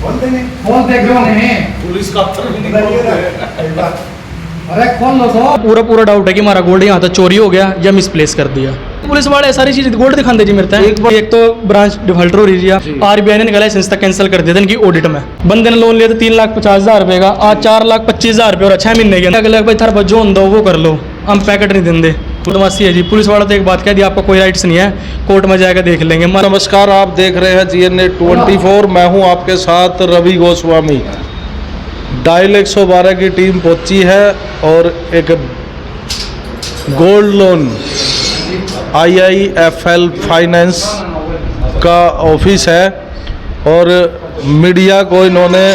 बोलते नहीं, बोलते क्यों नहीं? पुलिस का अफसर भी नहीं बोलते। अरे खोल लो तो। पूरा डाउट है कि हमारा गोल्ड यहाँ तो चोरी हो गया या मिसप्लेस कर दिया। पुलिस वाले सारी चीज गोल्ड दिखाते जी मेरे एक तो ब्रांच डिफॉल्टर हो रही है, आरबीआई ने निकाला लाइसेंस तक कैंसिल कर दिया था इनकी ऑडिट में। बंदे ने लोन लिया था 3,50,000 रुपए का, आज 4,25,000 रुपए और 6 महीने के अगले भाई थार बजो दो वो कर लो, हम पैकेट नहीं देंगे। बदमाशी है जी। पुलिस वाला तो एक बात कह दी, आपका कोई राइट्स नहीं है, कोर्ट में जाएगा देख लेंगे। नमस्कार, आप देख रहे हैं GNA 24। मैं हूं आपके साथ रवि गोस्वामी। डायल 112 की टीम पहुंची है और एक गोल्ड लोन IIFL फाइनेंस का ऑफिस है और मीडिया को इन्होंने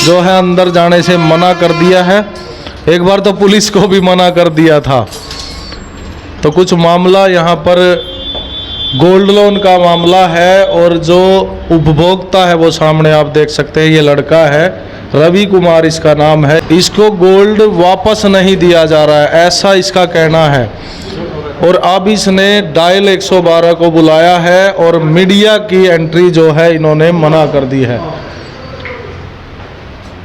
जो है अंदर जाने से मना कर दिया है। एक बार तो पुलिस को भी मना कर दिया था। तो कुछ मामला यहाँ पर गोल्ड लोन का मामला है और जो उपभोक्ता है वो सामने आप देख सकते हैं, ये लड़का है, रवि कुमार इसका नाम है। इसको गोल्ड वापस नहीं दिया जा रहा है, ऐसा इसका कहना है। और अब इसने डायल 112 को बुलाया है और मीडिया की एंट्री जो है इन्होंने मना कर दी है।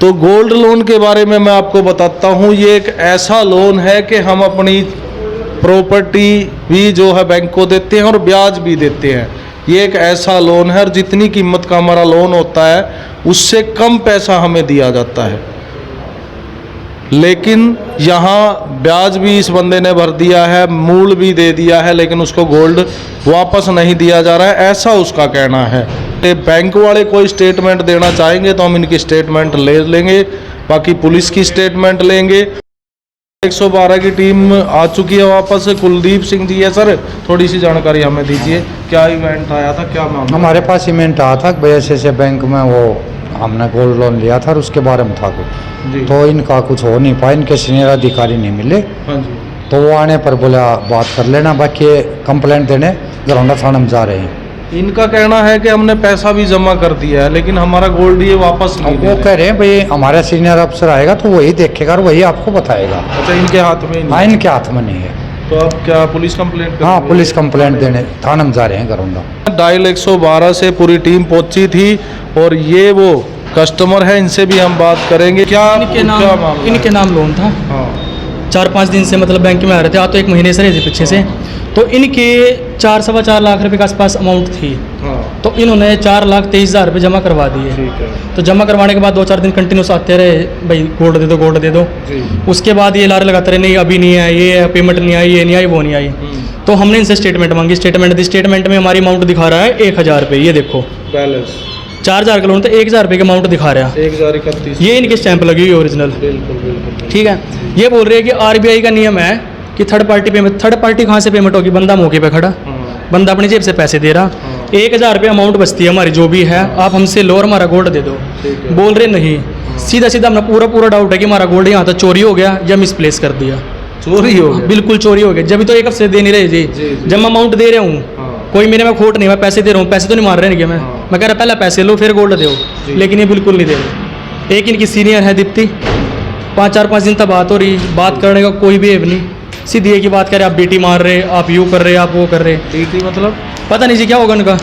तो गोल्ड लोन के बारे में मैं आपको बताता हूँ। ये एक ऐसा लोन है कि हम अपनी प्रॉपर्टी भी जो है बैंक को देते हैं और ब्याज भी देते हैं। ये एक ऐसा लोन है और जितनी कीमत का हमारा लोन होता है उससे कम पैसा हमें दिया जाता है, लेकिन यहाँ ब्याज भी इस बंदे ने भर दिया है, मूल भी दे दिया है, लेकिन उसको गोल्ड वापस नहीं दिया जा रहा है, ऐसा उसका कहना है। बैंक वाले कोई स्टेटमेंट देना चाहेंगे तो हम इनकी स्टेटमेंट ले लेंगे, बाकी पुलिस की स्टेटमेंट लेंगे। 112 की टीम आ चुकी है वापस। कुलदीप सिंह जी है सर, थोड़ी सी जानकारी हमें दीजिए, क्या इवेंट आया था, क्या मामला? हमारे पास इवेंट आया था भैया से बैंक में, वो हमने गोल्ड लोन लिया था और उसके बारे में था कुछ, तो इनका कुछ हो नहीं पाया, इनके सीनियर अधिकारी नहीं मिले। हाँ जी। तो वो आने पर बोला बात कर लेना, बाकी कंप्लेंट देने दरौंदा थाना में जा रहे हैं। इनका कहना है कि हमने पैसा भी जमा कर दिया है लेकिन हमारा गोल्ड ये वापस नहीं दे वो रहे। कह रहे हैं भाई हमारा सीनियर अफसर आएगा तो वही देखेगा और वही आपको बताएगा। अच्छा, इनके हाथ में ही नहीं? हाँ, इनके हाथ में नहीं है। तो अब क्या पुलिस कंप्लेंट? हाँ, पुलिस कंप्लेंट देने थाना में जा रहे हैं दरौंदा। डायल 112 से पूरी टीम पहुंची थी और ये वो कस्टमर है, इनसे भी हम बात करेंगे। क्या इनके नाम लोन था। हाँ। 4-5 दिन से मतलब बैंक में आ रहे थे, आ तो 1 महीने से रहे थे पीछे से। तो इनके 4-4.25 लाख रुपए के आसपास अमाउंट थी। हाँ। तो इन्होंने 4,23,000 रुपये जमा करवा दिए। ठीक है। तो जमा करवाने के बाद 2-4 दिन कंटिन्यूस आते रहे, भाई गोल्ड दे दो, गोल्ड दे दो। जी। उसके बाद ये लारे लगाते रहे, नहीं अभी नहीं है, ये पेमेंट नहीं आई, ये नहीं आई, वो नहीं आई। तो हमने इनसे स्टेटमेंट मांगी, स्टेटमेंट दी। स्टेटमेंट में हमारी अमाउंट दिखा रहा है 1,000 रुपये। ये देखो बैलेंस 4,000 का लोन तो 1,000 रुपये का अमाउंट दिखा रहा है। 1,031। ये इनकी स्टैंप लगी हुई है ओरिजिनल। बिल्कुल बिल्कुल। ठीक है। ये बोल रहे हैं कि आरबीआई का नियम है कि third party payment, third party कहाँ से पेमेंट होगी? बंदा मौके पे खड़ा, बंदा अपनी जेब से पैसे दे रहा। 1,000 रुपये अमाउंट बचती है हमारी जो भी है, आप हमसे लो और हमारा गोल्ड दे दो। बोल रहे नहीं, सीधा सीधा अपना पूरा डाउट है कि हमारा गोल्ड यहाँ तो चोरी हो गया या मिसप्लेस कर दिया। चोरी हो गया? बिल्कुल चोरी हो गया। जब भी तो 1 हफ्ते दे नहीं रहे जी। जब मैं अमाउंट दे रहा हूँ, कोई मेरे में खोट नहीं, मैं पैसे दे रहा हूँ, पैसे तो नहीं मार रहे हैं मैं कह रहा पहले पैसे लो फिर गोल्ड दो, लेकिन ये बिल्कुल नहीं दे रहे। एक इनकी सीनियर है दीप्ति, 4-5 दिन तक बात हो रही, बात करने का कोई भी एव नहीं, सीधी एक ही बात कह रहे, आप बेटी मार रहे, आप यूँ कर रहे, आप वो कर रहे। डीटी मतलब पता नहीं जी क्या होगा उनका,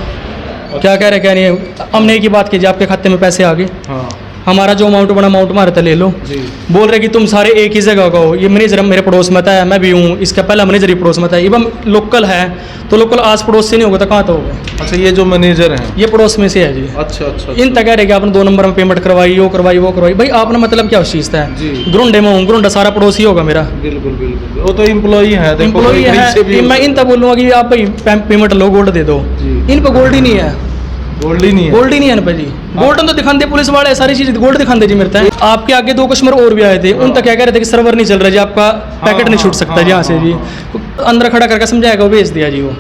क्या कह रहे क्या नहीं है। हमने एक ही बात की जी, आपके खाते में पैसे आ गए, हाँ हमारा जो अमाउंट बना अमाउंट मारता ले लो। जी। बोल रहे कि तुम सारे एक ही जगह का हो। ये मैनेजर मेरे पड़ोस में था, मैं भी हूँ, इसका पहला मैनेजर ही पड़ोस में था। इवन लोकल है तो लोकल आस पड़ोस से नहीं होगा तो कहाँ तो होगा? अच्छा, ये जो मैनेजर हैं ये पड़ोस में से है जी। अच्छा अच्छा। इन तक कह रहे कि आपने 2 नंबर में पेमेंट करवाई, वो करवाई, वो करवाई। भाई आपने मतलब क्या उस चीज़ का जी। है? ग्रुंडे में हूँ, ग्रुंडा सारा पड़ोसी होगा मेरा। बिल्कुल बिल्कुल, वो तो एम्प्लॉई है। एम्प्लॉई है, मैं इन तक बोलूँगा कि आप भाई पेमेंट लो, गोल्ड दे दो। इन पर गोल्ड ही नहीं है, गोल्ड ही नहीं है। गोल्ड ही नहीं है ना जी। गोल्डन तो दिखाते पुलिस वाले, सारी चीज गोल्ड दिखाते जी मेरे। आपके आगे 2 कस्टमर और भी आए थे, उन तक क्या कह रहे थे कि सर्वर नहीं चल रहा जी, आपका पैकेट नहीं छूट सकता जी यहाँ से जी। अंदर खड़ा करके समझाएगा, वो भेज दिया जी। वो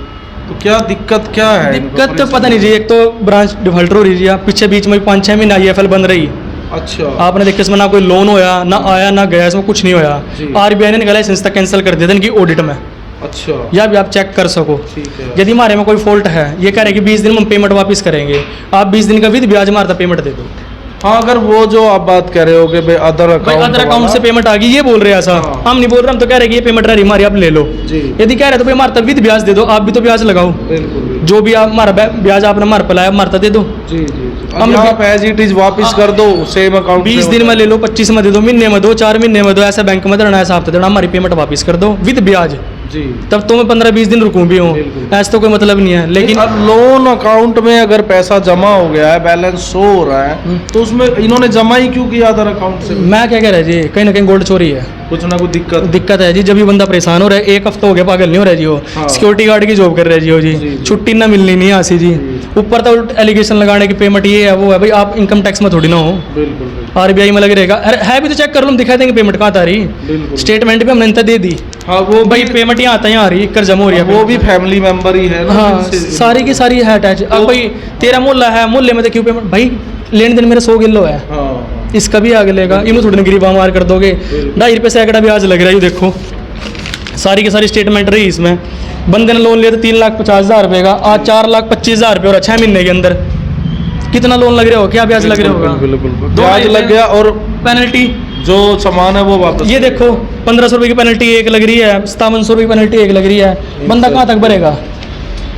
तो क्या दिक्कत क्या है? दिक्कत तो पता नहीं जी। एक तो ब्रांच डिफॉल्टर हो रही जी, पीछे बीच में 5-6 महीने IIFL बंद रही। अच्छा। आपने देखा इसमें ना कोई लोन होया, ना आया ना गया, इसमें कुछ नहीं होया। आरबीआई ने निकाला लाइसेंस तक कैंसिल कर दिया था इनकी ऑडिट में। अच्छा। या भी आप चेक कर सको। ठीक है। यदि हमारे में कोई फॉल्ट है, ये कह रहे हैं कि 20 दिन में हम पेमेंट वापस करेंगे, आप 20 दिन का विद ब्याज मारता पेमेंट दे दो। हाँ, अगर वो जो आप बात कह रहे हो कि भाई अदर भाई अकाउंट अदर अकाउंट से पेमेंट आ गई ये बोल रहे हैं ऐसा। हाँ। हम नहीं बोल रहे, हम तो कह रहे हैं कि ये पेमेंट रही हमारी, आप ले लो। जी। यदि कह रहे तो भाई हमारा तब विद ब्याज दे दो, आप भी तो ब्याज लगाओ। बिल्कुल जो भी आप हमारा ब्याज आपने हमारे पे लाया हमारा दे दो। जी जी हम हम आप एज इट इज वापस कर दो सेम अकाउंट 20 दिन में ले लो, 25 में दे दो, महीने में दो, 4 महीने में दो, ऐसा बैंक में देना, ऐसा हफ्ते देना, हमारी पेमेंट वापस कर दो विद ब्याज। जी। तब तो मैं 15-20 दिन रुकूं भी हूँ, बिल्कुल। ऐसा तो कोई मतलब नहीं है। लेकिन अब लोन अकाउंट में अगर पैसा जमा हो गया है, बैलेंस शो हो रहा है, तो उसमें इन्होंने जमा ही क्यों किया अदर अकाउंट से? मैं क्या कह रहा जी, कहीं ना कहीं गोल्ड चोरी है, कुछ ना कुछ दिक्कत है जी। जब भी बंदा परेशान हो रहा है, एक हफ्ता हो गया पागल नहीं हो रहा जी, वो हाँ। सिक्योरिटी गार्ड की जॉब कर रहे जी वो जी, जी। छुट्टी ना मिलनी नहीं आसी जी। ऊपर तो एलिगेशन लगाने की पेमेंट ये है वो है, भाई आप इनकम टैक्स में थोड़ी ना हो, बिल्कुल आरबीआई में लग रहेगा। अरे है भी तो चेक कर लो, हम दिखा देंगे पेमेंट कहाँ आ रही, बिल्कुल। स्टेटमेंट भी हमने इतना दे दी। हाँ, वो भाई पेमेंट यहाँ आता है, यहाँ आ रही है, कर जमा हो रही है, वो भी फैमिली मेंबर ही है ना, हाँ जिनसे- सारी की सारी है अटैच। अब भाई तेरा मोहल्ला है, मोहल्ले में तो क्यों पेमेंट, भाई लेन देन मेरा 100 किलो है, हाँ इसका भी आगे लेगा, इन्हों थोड़ी ना गिरीबा मार कर दोगे। 2.5 रुपये सैकड़ा ब्याज लग रहा है, ये देखो सारी की सारी स्टेटमेंट रही इसमें। बंदे ने लोन लिया था 3,50,000 रुपये का, आज 4,25,000 रुपये और 6 महीने के अंदर कितना लोन लग रहा हो, क्या ब्याज लग रहा होगा? बिल्कुल दो ब्याज ढाई लग गया और पेनल्टी जो सामान है वो वापस। ये देखो 1,500 रुपये की पेनल्टी एक लग रही है, 5700 रुपये की पेनल्टी एक लग रही है, बंदा कहाँ तक भरेगा?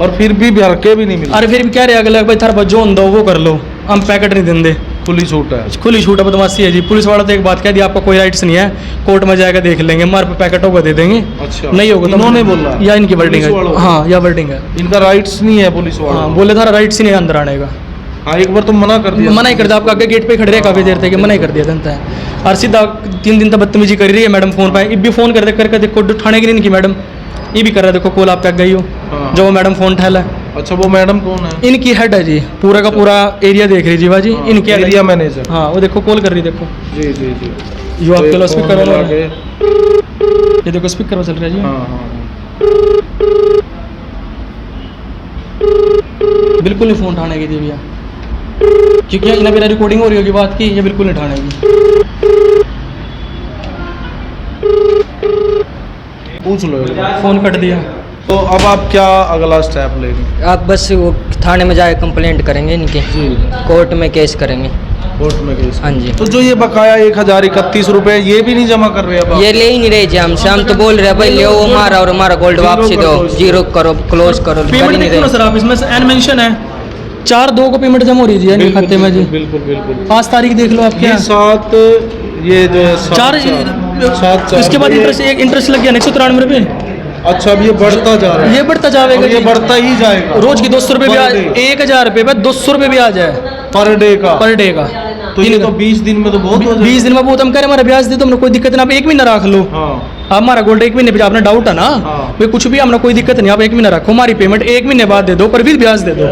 और फिर भी भर के भी नहीं मिला। अरे फिर भी कह रहे अगले भाई थारा बजो दो वो कर लो, हम पैकेट नहीं देंगे, खुली छूट है। खुली छूट है, बदमाशी है जी। पुलिस वाला तो एक बात कह दी, आपका कोई राइट्स नहीं है, कोर्ट में जाकर देख लेंगे, हमारे पे पैकेट होगा दे देंगे, अच्छा, नहीं होगा तो इन्होंने बोला या इनकी वर्डिंग पुलिस वालों है, को? हाँ या वर्डिंग है, इनका राइट्स नहीं है पुलिस हाँ वालों। बोले थारा राइट्स ही नहीं है अंदर आने का। हाँ, एक बार तो मना कर दिया, मना ही कर दिया, आपका आगे गेट पे खड़े रहे काफ़ी देर तक, मना ही कर दिया जनता है। और सीधा 3 दिन तक बदतमीजी कर रही है मैडम फोन पे, भी फोन करके देखो उठाने की नहीं इनकी मैडम, ये भी कर रहा है, देखो कॉल आप तक गई हो, हाँ। जो वो मैडम फोन ठहला है, अच्छा वो मैडम कौन है? इनकी हेड है जी, पूरा का पूरा एरिया देख रही जी बाजी, हाँ, इनकी head है। Area manager. हाँ वो देखो कॉल कर रही, देखो जी जी जी। यो आपके तो लो ये स्पीकर फोन वाला मिला है। के- ये देखो स्पीकर में चल रहा है जी, हाँ हाँ बिल्कुल नहीं फोन उठाने की थी भैया, क्योंकि इन्हें मेरा रिकॉर्डिंग हो रही होगी बात की, ये बिल्कुल नहीं उठाने की। पूछ लो एक बार। फोन कट दिया। तो अब आप क्या अगला स्टेप लेंगे? आप बस वो थाने में जाके कंप्लेंट करेंगे इनकी, जी, कोर्ट में केस करेंगे। कोर्ट में केस। हाँ जी। तो जो ये बकाया 1031 रुपए ये भी नहीं जमा कर रहे अब आप? ये ले ही नहीं रहे जी हमसे, हम तो बोल रहे हैं भाई ले वो हमारा और हमारा गोल्ड जीरो वापसी कर दो, दो इसको। जीरो करो, क्लोज करो, कर पेमेंट ही नहीं देखो ना रहे। सर आप, इसमें एन मेंशन है 4/2 को पेमेंट जमा हो रही है जी यानी बिल्कुल, खाते में जी। बिल्कुल बिल्कुल। 5 तारीख देख लो आप क्या, ये 7 ये जो है 4 7 इसके बाद इंटरेस्ट लग गया 193 रुपये, अच्छा अब ये बढ़ता जा रहा है, ये बढ़ता जाएगा और ये जी। बढ़ता ही जाएगा रोज की 200 रुपये पर ब्याज, डे। 1000 रुपये पे 200 रुपये ब्याज है पर डे का। पर डे का। तो ये तो 20 दिन में तो बहुत हो जाएगा। 20 दिन में बहुत, हम कह रहे हमारा ब्याज दे दो, हमने कोई दिक्कत नहीं, आप 1 महीना रख लो, हाँ आप हमारा गोल्ड 1 महीने पे आपने डाउट है ना, हाँ। भाई कुछ भी हमने कोई दिक्कत नहीं, आप 1 महीना रखो, हमारी पेमेंट 1 महीने बाद दे दो, पर भी ब्याज दे दो।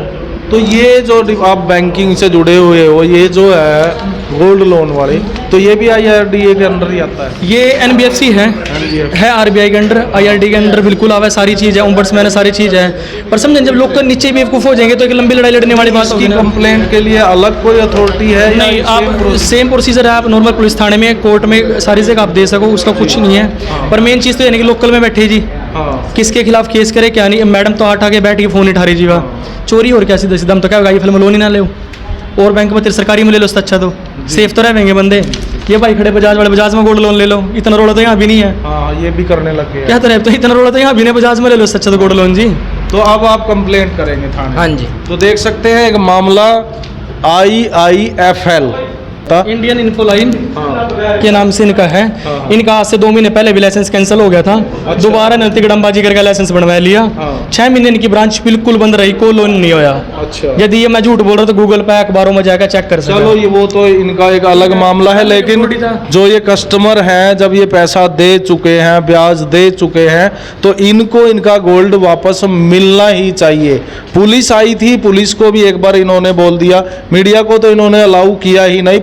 तो ये जो आप बैंकिंग से जुड़े हुए हो, ये जो है गोल्ड लोन वाले, तो ये भी IRDA के अंदर ही आता है? ये NBFC है RBI के अंडर, IRD के अंडर बिल्कुल आवे, सारी चीज़ है, ओम्बड्समैन है, सारी चीज़ है। पर समझें जब लोग तो नीचे बेवकूफ़ हो जाएंगे तो एक लंबी लड़ाई लड़ने वाली बात होगी इसकी ना। कंप्लेंट के लिए अलग कोई अथॉरिटी है या नहीं, same आप process? सेम प्रोसीजर है, आप नॉर्मल पुलिस थाने में, कोर्ट में, सारी जगह आप दे सको, उसका कुछ नहीं है। पर मेन चीज़ तो यानी कि लोकल में बैठे जी, हाँ किसके खिलाफ केस करे क्या नहीं। मैडम तो आठ आगे बैठ के फ़ोन उठा रही जी, वाह चोरी और क्या, सीधा सीधा हम तो क्या होगा, ये फिल्म लोन ही ना ले और बैंक में तेरे सरकारी में ले लो, उससे अच्छा तो सेफ तो रहेंगे बंदे। ये भाई खड़े बजाज वाले, बजाज में गोल्ड लोन ले लो, इतना रोड़ा तो यहाँ भी नहीं है, हाँ ये भी करने लग गए क्या तो तो इतना रोड़ा तो यहाँ भी नहीं, बजाज में ले लो, उससे अच्छा तो गोल्ड लोन जी। तो अब आप कंप्लेंट करेंगे थाने? हाँ जी। तो देख सकते हैं एक मामला IIFL इंडियन इन्फो लाइन हाँ के नाम से इनका है। हाँ। इनका आज से 2 महीने पहले भी लाइसेंस कैंसिल हो गया था, दोबारा नैतिक गड़मबाजी करके लाइसेंस बनवा लिया। हाँ। 6 महीने इनकी ब्रांच बिल्कुल बंद रही, कोई लोन नहीं होया। अच्छा यदि ये मैं झूठ बोल रहा तो गूगल पे अखबारों में जाकर चेक कर सकते चलो ये वो तो इनका एक अलग मामला है, लेकिन थोड़ी था। जो ये कस्टमर हैं जब ये पैसा दे चुके हैं, ब्याज दे चुके हैं, तो इनको इनका गोल्ड वापस मिलना ही चाहिए। पुलिस आई थी, पुलिस को भी एक बार इन्होंने बोल दिया, मीडिया को तो इन्होंने अलाउ किया ही नहीं।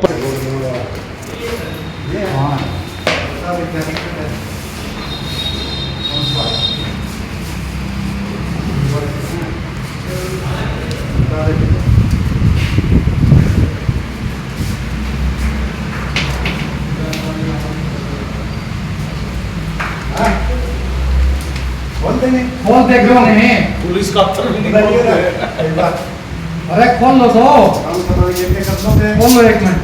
खोल देख रहे नहीं पुलिस का अरे खोल लो तो खोल लो 1 मिनट।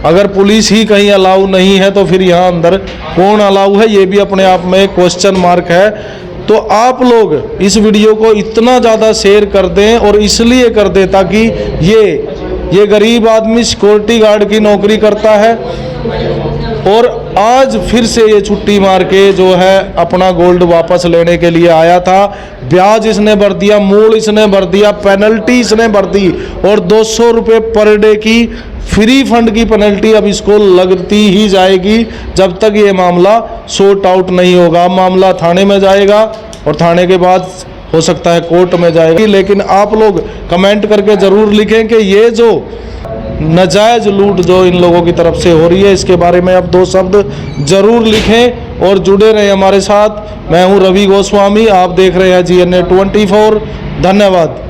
अगर पुलिस ही कहीं अलाउ नहीं है तो फिर यहाँ अंदर कौन अलाउ है, ये भी अपने आप में एक क्वेश्चन मार्क है। तो आप लोग इस वीडियो को इतना ज़्यादा शेयर कर दें, और इसलिए कर दें ताकि ये गरीब आदमी सिक्योरिटी गार्ड की नौकरी करता है और आज फिर से ये छुट्टी मार के जो है अपना गोल्ड वापस लेने के लिए आया था। ब्याज इसने भर दिया, मूल इसने भर दिया, पेनल्टी इसने भर दी, और 200 रुपये पर डे की फ्री फंड की पेनल्टी अब इसको लगती ही जाएगी जब तक ये मामला सॉर्ट आउट नहीं होगा। मामला थाने में जाएगा और थाने के बाद हो सकता है कोर्ट में जाएगी। लेकिन आप लोग कमेंट करके ज़रूर लिखें कि ये जो नाजायज़ लूट जो इन लोगों की तरफ से हो रही है, इसके बारे में आप 2 शब्द ज़रूर लिखें और जुड़े रहें हमारे साथ। मैं हूं रवि गोस्वामी, आप देख रहे हैं GNA 24। धन्यवाद।